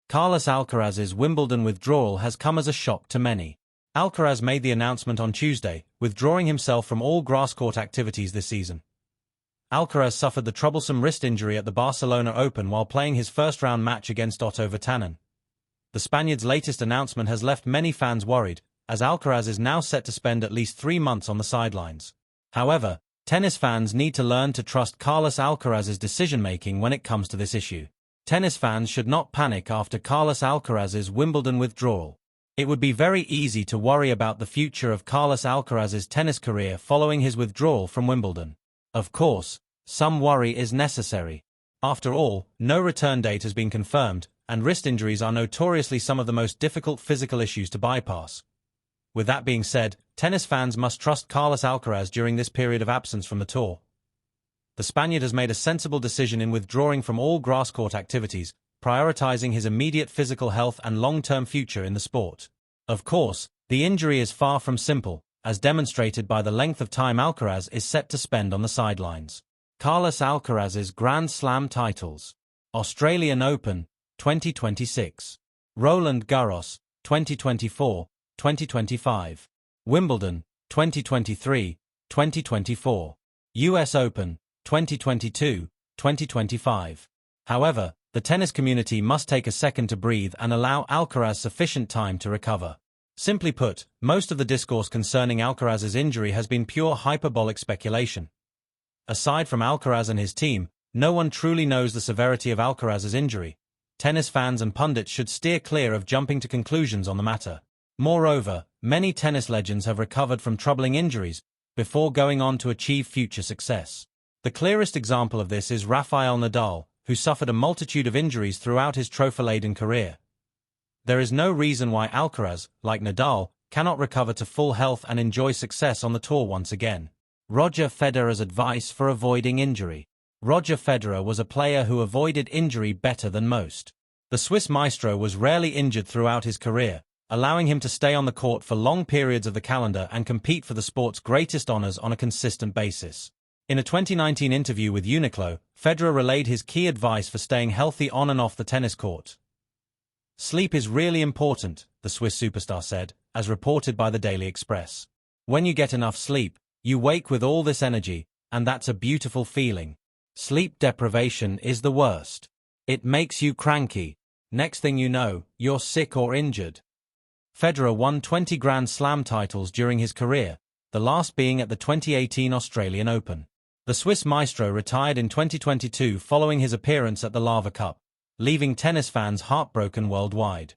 Carlos Alcaraz's Wimbledon withdrawal has come as a shock to many. Alcaraz made the announcement on Tuesday, withdrawing himself from all grass-court activities this season. Alcaraz suffered the troublesome wrist injury at the Barcelona Open while playing his first-round match against Otto Virtanen. The Spaniard's latest announcement has left many fans worried, as Alcaraz is now set to spend at least 3 months on the sidelines. However, tennis fans need to learn to trust Carlos Alcaraz's decision-making when it comes to this issue. Tennis fans should not panic after Carlos Alcaraz's Wimbledon withdrawal. It would be very easy to worry about the future of Carlos Alcaraz's tennis career following his withdrawal from Wimbledon. Of course, some worry is necessary. After all, no return date has been confirmed, and wrist injuries are notoriously some of the most difficult physical issues to bypass. With that being said, tennis fans must trust Carlos Alcaraz during this period of absence from the tour. The Spaniard has made a sensible decision in withdrawing from all grass-court activities, prioritizing his immediate physical health and long-term future in the sport. Of course, the injury is far from simple, as demonstrated by the length of time Alcaraz is set to spend on the sidelines. Carlos Alcaraz's Grand Slam titles: Australian Open, 2026. Roland Garros, 2024, 2025. Wimbledon, 2023, 2024. US Open, 2022, 2025. However, the tennis community must take a second to breathe and allow Alcaraz sufficient time to recover. Simply put, most of the discourse concerning Alcaraz's injury has been pure hyperbolic speculation. Aside from Alcaraz and his team, no one truly knows the severity of Alcaraz's injury. Tennis fans and pundits should steer clear of jumping to conclusions on the matter. Moreover, many tennis legends have recovered from troubling injuries before going on to achieve future success. The clearest example of this is Rafael Nadal, who suffered a multitude of injuries throughout his trophy-laden career. There is no reason why Alcaraz, like Nadal, cannot recover to full health and enjoy success on the tour once again. Roger Federer's advice for avoiding injury. Roger Federer was a player who avoided injury better than most. The Swiss maestro was rarely injured throughout his career, allowing him to stay on the court for long periods of the calendar and compete for the sport's greatest honors on a consistent basis. In a 2019 interview with Uniqlo, Federer relayed his key advice for staying healthy on and off the tennis court. "Sleep is really important," the Swiss superstar said, as reported by the Daily Express. "When you get enough sleep, you wake with all this energy, and that's a beautiful feeling. Sleep deprivation is the worst. It makes you cranky. Next thing you know, you're sick or injured." Federer won 20 Grand Slam titles during his career, the last being at the 2018 Australian Open. The Swiss maestro retired in 2022 following his appearance at the Lava Cup, leaving tennis fans heartbroken worldwide.